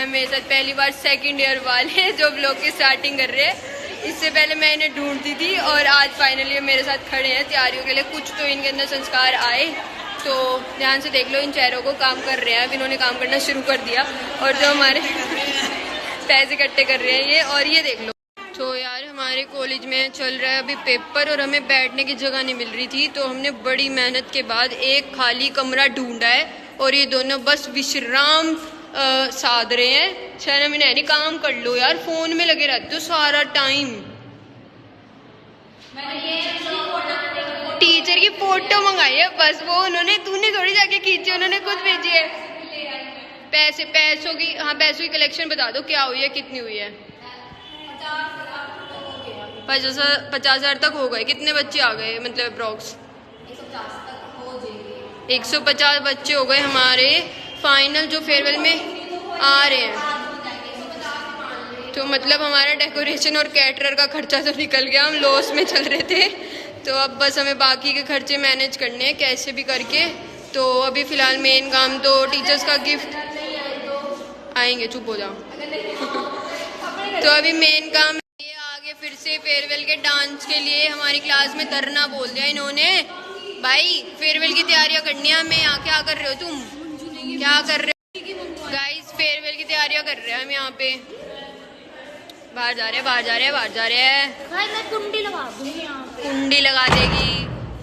हैं मेरे साथ पहली बार सेकंड ईयर वाले जो ब्लॉग की स्टार्टिंग कर रहे हैं। इससे पहले मैं इन्हें ढूंढती थी और आज फाइनली मेरे साथ खड़े हैं तैयारियों के लिए। कुछ तो इनके अंदर संस्कार आए, तो ध्यान से देख लो इन चेहरों को। काम कर रहे हैं, अब इन्होंने काम करना शुरू कर दिया और जो हमारे पैसे इकट्ठे कर रहे हैं ये। और ये देख लो। तो यार हमारे कॉलेज में चल रहा है अभी पेपर और हमें बैठने की जगह नहीं मिल रही थी, तो हमने बड़ी मेहनत के बाद एक खाली कमरा ढूंढा है और ये दोनों बस विश्राम साध रहे हैं। शर्म ही नहीं, काम कर लो यार, फोन में लगे रहते हो सारा टाइम। टीचर की फोटो मंगाई है बस, वो उन्होंने, तूने थोड़ी जाके खींची, उन्होंने खुद भेजी है। पैसों की, हाँ पैसों की कलेक्शन बता दो क्या हुई है, कितनी हुई है? 50,000 तक हो गए। कितने बच्चे आ गए मतलब अप्रॉक्स? 150 बच्चे हो गए हमारे फाइनल जो फेयरवेल में आ रहे हैं। तो मतलब हमारा डेकोरेशन और कैटरर का खर्चा तो निकल गया, हम लॉस में चल रहे थे। तो अब बस हमें बाकी के खर्चे मैनेज करने हैं कैसे भी करके। तो अभी फ़िलहाल मेन काम तो टीचर्स का गिफ्ट आएंगे, चुप हो जाओ। तो अभी मेन काम ये आगे फिर से फेयरवेल के डांस के लिए हमारी क्लास में धरना बोल दिया इन्होंने। भाई फेयरवेल की तैयारियां करनी है हमें यहाँ। क्या कर रहे हो तुम? क्या कर रहे हो गाइस? फेयरवेल की तैयारियां कर रहे हैं हम यहाँ पे। बाहर जा रहे हैं, बाहर जा रहे हैं, बाहर जा रहे हैं। मैं कुंडी लगा दूंगी यहाँ पे। कुंडी लगा देगी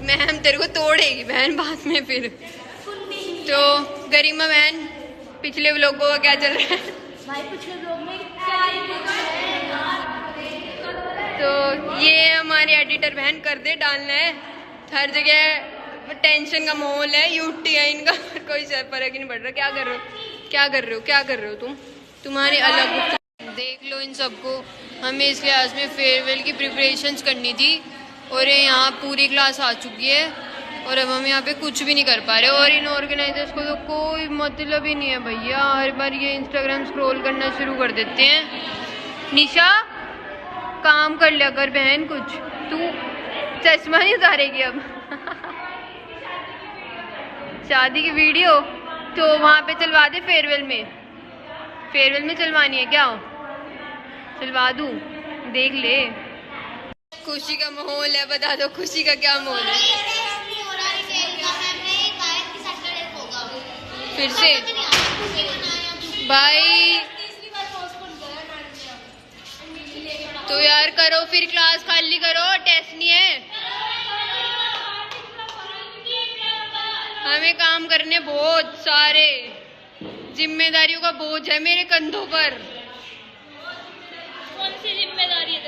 मैम, तेरे को तोड़ेगी बहन बाद में फिर। तो गरिमा बहन, पिछले व्लॉगों का क्या चल रहा है? भाई पिछले व्लॉग में क्या तो ये हमारे एडिटर बहन कर दे, डालना है हर जगह। टेंशन का माहौल है, यूटी है इनका, कोई फर्क ही नहीं पड़ रहा। क्या कर रहे हो, क्या कर रहे हो, क्या कर रहे हो तुम? तुम्हारी अलग देख लो इन सबको। हमें इस क्लास में फेयरवेल की प्रिपरेशंस करनी थी और ये यहाँ पूरी क्लास आ चुकी है और अब हम यहाँ पे कुछ भी नहीं कर पा रहे। और इन ऑर्गेनाइजर्स को तो कोई मतलब ही नहीं है भैया, हर बार ये इंस्टाग्राम स्क्रॉल करना शुरू कर देते हैं। निशा काम कर लिया कर बहन कुछ, तू चश्मा नहीं उतारेगी अब। शादी की वीडियो तो वहाँ पे चलवा दे फेयरवेल में। फेयरवेल में चलवानी है क्या? चलवा दूँ, देख ले। खुशी का माहौल है, बता दो खुशी का क्या माहौल है? फिर से भाई तो यार करो फिर, क्लास खाली करो, टेस्ट नहीं है। हमें काम करने बहुत सारे, जिम्मेदारियों का बोझ है मेरे कंधों पर। कौन सी जिम्मेदारी है?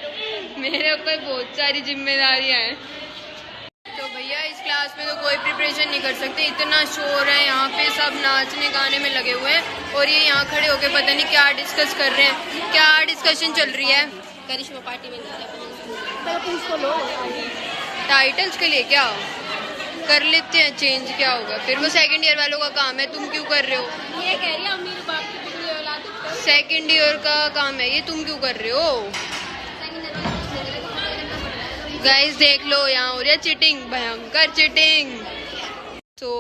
मेरे ऊपर बहुत सारी जिम्मेदारियां हैं। तो भैया इस क्लास में तो कोई प्रिपरेशन नहीं कर सकते, इतना शोर है यहाँ पे, सब नाचने गाने में लगे हुए हैं और ये यहाँ खड़े होके पता नहीं क्या डिस्कस कर रहे हैं। क्या डिस्कशन चल रही है? करिश्मा पार्टी में लो टाइटल्स के लिए क्या कर लेते हैं चेंज, क्या होगा फिर? वो सेकंड ईयर वालों का काम है, तुम क्यों कर रहे हो? ये कह रही है अमीर बाप की पिछली औलाद। सेकंड ईयर का काम है ये, तुम क्यों कर रहे हो? गाइस देख लो यहाँ हो रही है चिटिंग, भयंकर चिटिंग। तो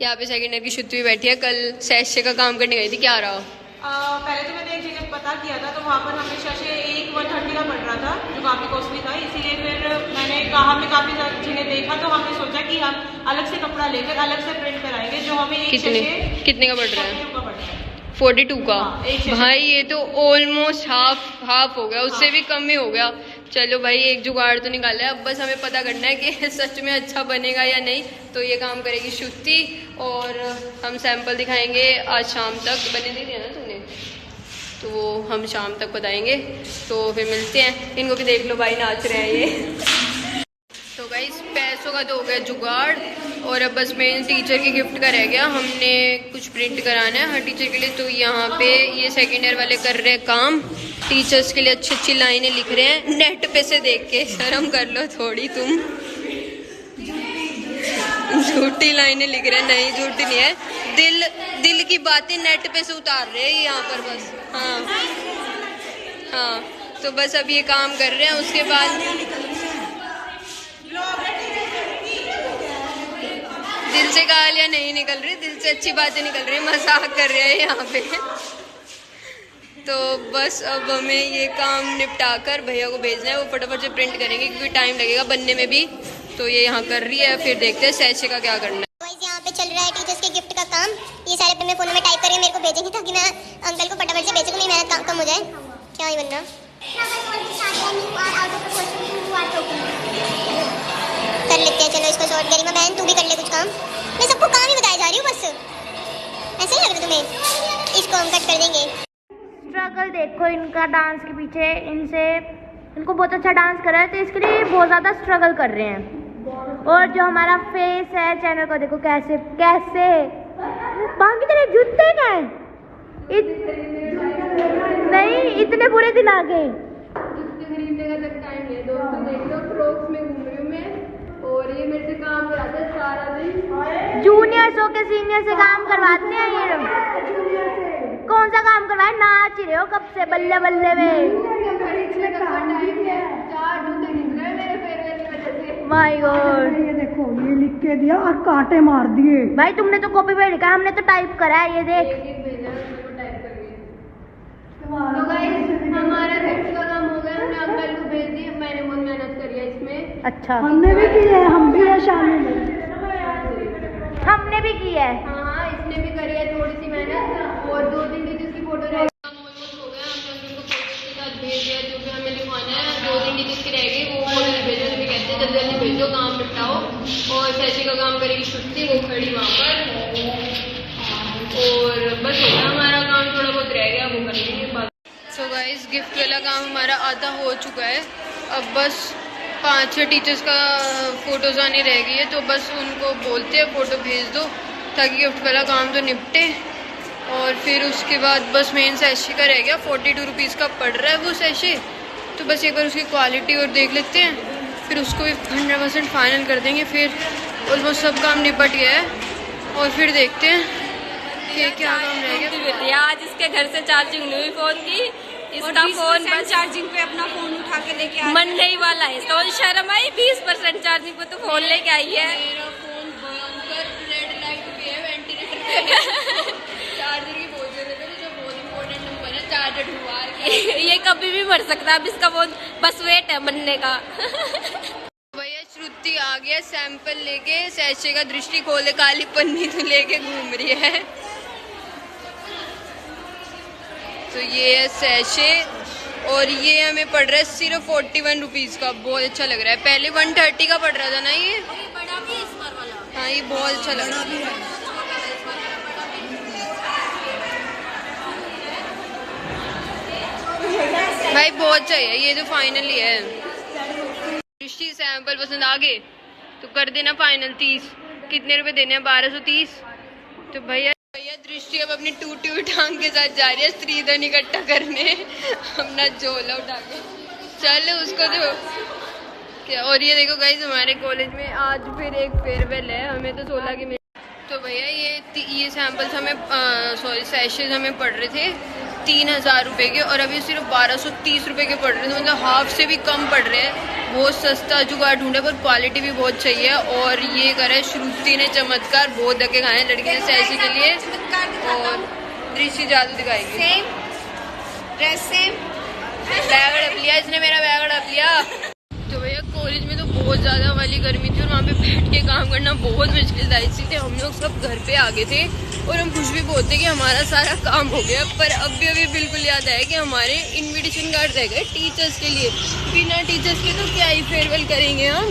यहाँ पे सेकंड ईयर की शुद्धि बैठी है, कल सेशे का काम करने गई थी। क्या रहा? पहले तो मैंने एक जगह पता किया था, तो वहाँ पर हमेशा से 130 का पड़ रहा था, जो काफ़ी कॉस्टली था। इसीलिए फिर मैंने कहा, हमने काफ़ी जगह देखा, तो हमने सोचा कि हम अलग से कपड़ा लेकर अलग से प्रिंट कराएंगे, जो हमें एक कितने का पड़ रहा है? 42 का पड़ रहा है। 42 का? हाँ, भाई ये तो ऑलमोस्ट हाफ हो गया, उससे भी कम ही हो गया। चलो भाई एक जुगाड़ तो निकाला है, अब बस हमें पता करना है कि सच में अच्छा बनेगा या नहीं। तो ये काम करेगी श्रुति और हम सैंपल दिखाएंगे आज शाम तक। बने नहीं दिया ना तूने, तो वो हम शाम तक बताएंगे। तो फिर मिलते हैं। इनको भी देख लो भाई नाच रहे हैं ये। तो भाई पैसों का तो हो गया जुगाड़ और अब बस मेन टीचर की गिफ्ट का रह गया। हमने कुछ प्रिंट कराना है हर टीचर के लिए। तो यहाँ पे ये सेकेंड ईयर वाले कर रहे हैं काम, टीचर्स के लिए अच्छी अच्छी लाइनें लिख रहे हैं नेट पे से देख के। शर्म कर लो थोड़ी तुम, झूठी लाइनें लिख रहे हैं। नहीं झूठी नहीं है, दिल की बातें नेट पे से उतार रहे हैं यहाँ पर बस। हाँ तो बस अब ये काम कर रहे हैं, उसके बाद दिल से गालियाँ नहीं निकल रही, दिल से अच्छी बातें निकल रही, मजाक कर रहे हैं यहाँ पे। तो बस अब हमें ये काम निपटा कर भैया को भेजना है, वो फटाफट से प्रिंट करेंगे क्योंकि टाइम लगेगा बनने में भी। तो ये यहाँ कर रही है, फिर देखते हैं सैशे का क्या करना है। यहाँ पे चल रहा है टीचर्स के गिफ्ट का काम। ये सारे अपने फोन में टाइप करके मेरे को भेजेंगे ताकि मैं अंकल को फटाफट से भेज सकूँ, मेरी मेहनत कम हो जाए। क्या ही बनना कर लेते हैं, चलो इसको शॉर्ट। गरिमा बहन तू भी कर ले कुछ काम, मैं सबको काम ही बताया जा रही हूँ बस। ऐसे ही लग रहा है तुम्हें? इसको हम कट कर देंगे। स्ट्रगल देखो इनका डांस के पीछे, इनको बहुत अच्छा डांस कर रहा है तो इसके लिए बहुत ज़्यादा स्ट्रगल कर रहे हैं। और जो हमारा फेस है चैनल को देखो कैसे कैसे बाकी तेरे जूते का है नहीं इतने बुरे दिन आ गए। जूते खरीदने का तक टाइम है दोस्तों, देख लो क्रोक्स में घूम रही हूँ मैं और ये मेरे से काम कराता है सारा दिन। जूनियर्स हो के सीनियर से काम करवाते हैं ये लोग। कौन सा काम करवाए? नाच रहे हो कब से बल्ले बल्ले में। माय गॉड, ये देखो ये लिख के दिया और कांटे मार दिए। भाई तुमने तो कॉपी पे लिखा, हमने तो टाइप करा है। ये देख तो गाइस हमारा गिफ्ट का काम हो गया, हमने अंकल को भेज दिया। मैंने बहुत मेहनत करी है इसमें। अच्छा हमने भी की है, हम भी है शामिल। हमने भी की है। हाँ इसने भी करी है थोड़ी सी मेहनत। और 2-3 टीचर्स की फोटो रह काम ऑलमोस्ट हो गया, हमने उनको फोटोज के साथ भेज दिया जो भी हमें लिखवाना है। 2-3 टीचर्स की रह गई, वो फोटो भेजो, जल्दी कहते हैं जल्दी जल्दी भेजो, काम निपटाओ। और शशि का काम करेगी छुट्टी, वो खड़ी वहाँ पर। और बस हो गया हमारा काम, थोड़ा बहुत रह गया वो कर लेंगे। सो गाइस गिफ्ट वाला काम हमारा आधा हो चुका है, अब बस 5-6 टीचर्स का फोटोज आने रह गई है। तो बस उनको बोलते हैं फ़ोटो भेज दो ताकि गिफ्ट वाला काम तो निपटे। और फिर उसके बाद बस मेन सैशे का रह गया। 42 रुपीज़ का पड़ रहा है वो सैशे। तो बस एक बार उसकी क्वालिटी और देख लेते हैं, फिर उसको भी 100% फाइनल कर देंगे। फिर ऑलमोस्ट सब काम निपट गया है और फिर देखते हैं कि क्या काम रह गया। आज इसके घर से चार्जिंग नहीं हुई फोन की, इसका फोन बस चार्जिंग पे अपना फोन उठा के लेके आ मन नहीं वाला है। तो शर्म आई, 20% चार्जिंग पे तो फोन लेके आई है। मेरा फोन भयंकर रेड लाइट पे है, वेंटिलेटर पे है। चार्जर की बहुत जरूरत है, जो बहुत इंपॉर्टेंट नंबर है चार्जर ढूंढवा के। ये कभी भी मर सकता है, अब इसका फोन बस वेट है बनने का। भैया श्रुति आ गया सैंपल लेके, सैशे का दृष्टि खोले काली पन्नी तो लेके घूम रही है। तो ये है सैशे और ये हमें पड़ रहा है सिर्फ 41 रुपीज़ का। बहुत अच्छा लग रहा है, पहले 130 का पड़ रहा था ना ये। बड़ा भी इस बार वाला। हाँ ये बहुत अच्छा लग रहा है भाई, बहुत चाहिए ये तो फाइनली है। दृष्टि सैंपल पसंद आ गए तो कर देना फाइनल 30। कितने रुपए देने हैं? 1230। तो भैया दृष्टि अब अपनी टूटी हुई टांग के साथ जा रही है स्त्रीधन इकट्ठा करने, अपना झोला उठा के। चल उसको तो क्या। और ये देखो गाइस हमारे कॉलेज में आज फिर एक फेयरवेल है, हमें तो 16 की। तो भैया ये सैंपल्स हमें सॉरी सैशेज हमें पड़ रहे थे 3000 रुपये के और अभी सिर्फ 1230 रुपये के पड़ रहे थे, मतलब हाफ से भी कम पड़ रहे हैं। बहुत सस्ता जुगाड़ ढूंढे पर क्वालिटी भी बहुत चाहिए। और ये करे श्रुति ने चमत्कार, बहुत धक्के खाए लड़की ने सैशे के लिए और दृष्टि जादू दिखाएगी। सेम ड्रेस सेम बैग हड़प लिया इसने, मेरा बैग हड़प लिया। तो भैया कॉलेज में तो बहुत ज़्यादा वाली गर्मी थी और वहाँ पे बैठ के काम करना बहुत मुश्किल था, इसलिए हम लोग सब घर पे आ गए थे। और हम खुश भी बहुत थे कि हमारा सारा काम हो गया। पर अभी बिल्कुल याद आया कि हमारे इनविटेशन कार्ड रह गए टीचर्स के लिए। बिना टीचर्स के तो क्या ही फेयरवेल करेंगे हम।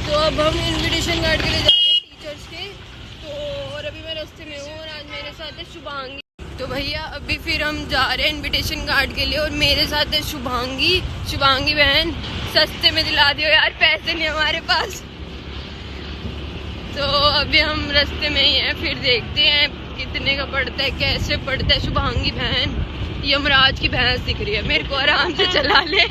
तो अब हम इनविटेशन कार्ड के लिए जा रहे हैं टीचर्स के। तो और अभी मैं रास्ते में हूँ और आज मेरे साथ है शुभांगी। तो भैया अभी फिर हम जा रहे हैं इनविटेशन कार्ड के लिए और मेरे साथ है शुभांगी बहन। सस्ते में दिला दियो यार, पैसे नहीं हमारे पास। तो अभी हम रास्ते में ही हैं, फिर देखते हैं कितने का पड़ता है, कैसे पड़ता है। शुभांगी बहन यमराज की भैंस दिख रही है, मेरे को आराम से चला ले।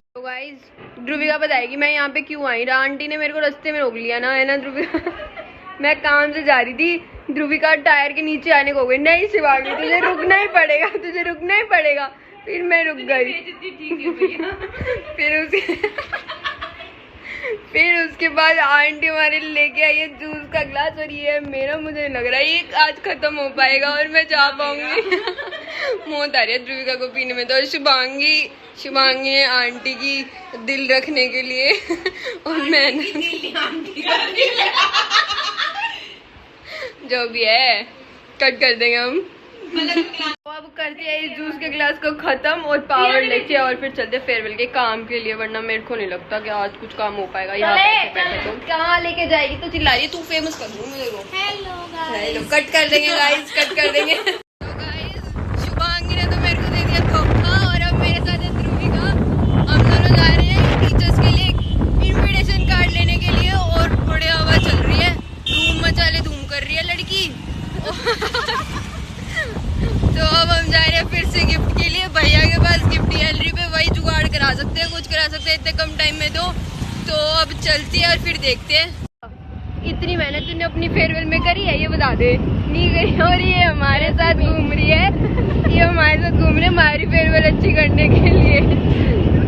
तो गाइस ध्रुविका बताएगी मैं यहाँ पे क्यों आई। आंटी ने मेरे को रास्ते में रोक लिया ना, है ना ध्रुविका। मैं काम से जा रही थी, ध्रुविका टायर के नीचे आने को हो गई। नहीं शिवांगी तुझे रुकना ही पड़ेगा, तुझे रुकना ही पड़ेगा। फिर मैं रुक गई। फिर उसके बाद आंटी हमारे लेके आई है जूस का ग्लास और ये मेरा, मुझे लग रहा है ये आज खत्म हो पाएगा और मैं जा पाऊंगी। मौत आ रही है ध्रुविका को पीने में। तो और शुभांगी ने आंटी की दिल रखने के लिए और मैंने जो भी है कट कर देंगे हम। तो अब करते हैं इस जूस के गिलास को खत्म और पावर लेके और फिर चलते फेयरवेल के काम के लिए, वरना मेरे को नहीं लगता कि आज कुछ काम हो पाएगा यहाँ बैठे। तो कहाँ लेके जाएगी तो चिल्ला रही है, तू फेमस कर दूँ मेरे को। हेलो कट कर देंगे गाइस, कट कर देंगे। तो गाइस शुभांगी ने तो मेरे को दे दिया धोखा और अब मेरे साथ है ध्रुविका। हम दोनों जा रहे हैं टीचर्स के लिए इन्विटेशन कार्ड लेने के लिए और बड़ी हवा चल रही है, धूम मचाले धूम कर रही है लड़की। तो अब हम जा रहे हैं फिर से गिफ्ट के लिए भैया के पास, गिफ्ट गैलरी पे वही जुगाड़ करा सकते हैं, कुछ करा सकते हैं इतने कम टाइम में। तो अब चलती है और फिर देखते हैं। इतनी मेहनत तूने अपनी फेयरवेल में करी है ये बता दे? नहीं करी। और ये हमारे साथ घूम रही है, ये हमारे साथ घूम रहे हमारी फेयरवेल अच्छी करने के लिए।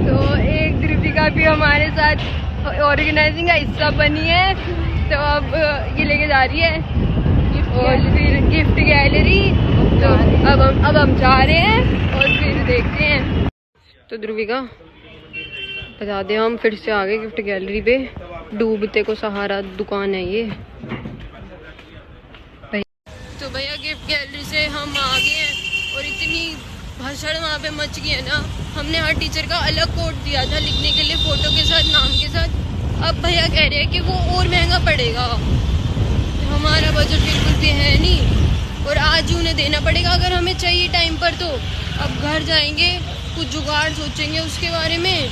तो एक ध्रुविका भी हमारे साथ ऑर्गेनाइजिंग का हिस्सा बनी है। तो अब ये लेके जा रही है और फिर गिफ्ट गैलरी। तो अब हम जा रहे हैं और फिर देखते हैं। तो ध्रुविका बता दे, हम फिर से आ गए गिफ्ट गैलरी पे, डूबते को सहारा दुकान है ये। तो भैया गिफ्ट गैलरी से हम आ गए हैं और इतनी भाषण वहाँ पे मच गई है ना। हमने हर टीचर का अलग कोड दिया था लिखने के लिए, फोटो के साथ, नाम के साथ। अब भैया कह रहे हैं कि वो और महंगा पड़ेगा, हमारा बजट बिल्कुल भी है नहीं और आज उन्हें देना पड़ेगा अगर हमें चाहिए टाइम पर। तो अब घर जाएंगे, कुछ जुगाड़ सोचेंगे उसके बारे में,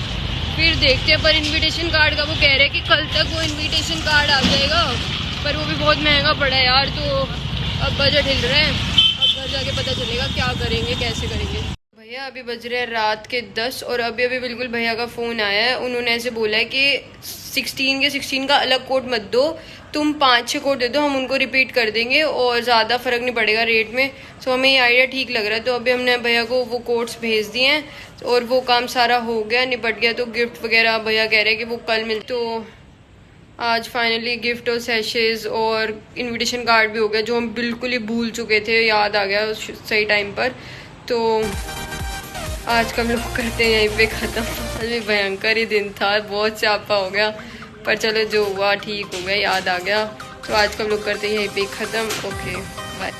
फिर देखते हैं। पर इनविटेशन कार्ड का वो कह रहे हैं कि कल तक वो इनविटेशन कार्ड आ जाएगा, पर वो भी बहुत महंगा पड़ा है यार। तो अब बजट हिल रहा है, अब घर जाके पता चलेगा क्या करेंगे, कैसे करेंगे। भैया अभी बज रहे हैं रात के 10 और अभी बिल्कुल भैया का फ़ोन आया है। उन्होंने ऐसे बोला है कि 16 का अलग कोड मत दो, तुम 5-6 कोड दे दो, हम उनको रिपीट कर देंगे और ज़्यादा फ़र्क नहीं पड़ेगा रेट में। तो हमें ये आइडिया ठीक लग रहा है। तो अभी हमने भैया को वो कोड्स भेज दिए हैं और वो काम सारा हो गया, निपट गया। तो गिफ्ट वगैरह भैया कह रहे हैं कि वो कल मिल। तो आज फाइनली गिफ्ट और सैशेज और इनविटेशन कार्ड भी हो गया, जो हम बिल्कुल ही भूल चुके थे, याद आ गया सही टाइम पर। तो आज का हम लोग करते हैं यहीं पे ख़त्म। आज भी भयंकर ही दिन था, बहुत चापा हो गया, पर चलो जो हुआ ठीक हो गया, याद आ गया। तो आज का हम लोग करते हैं यहीं पे ख़त्म। Okay bye.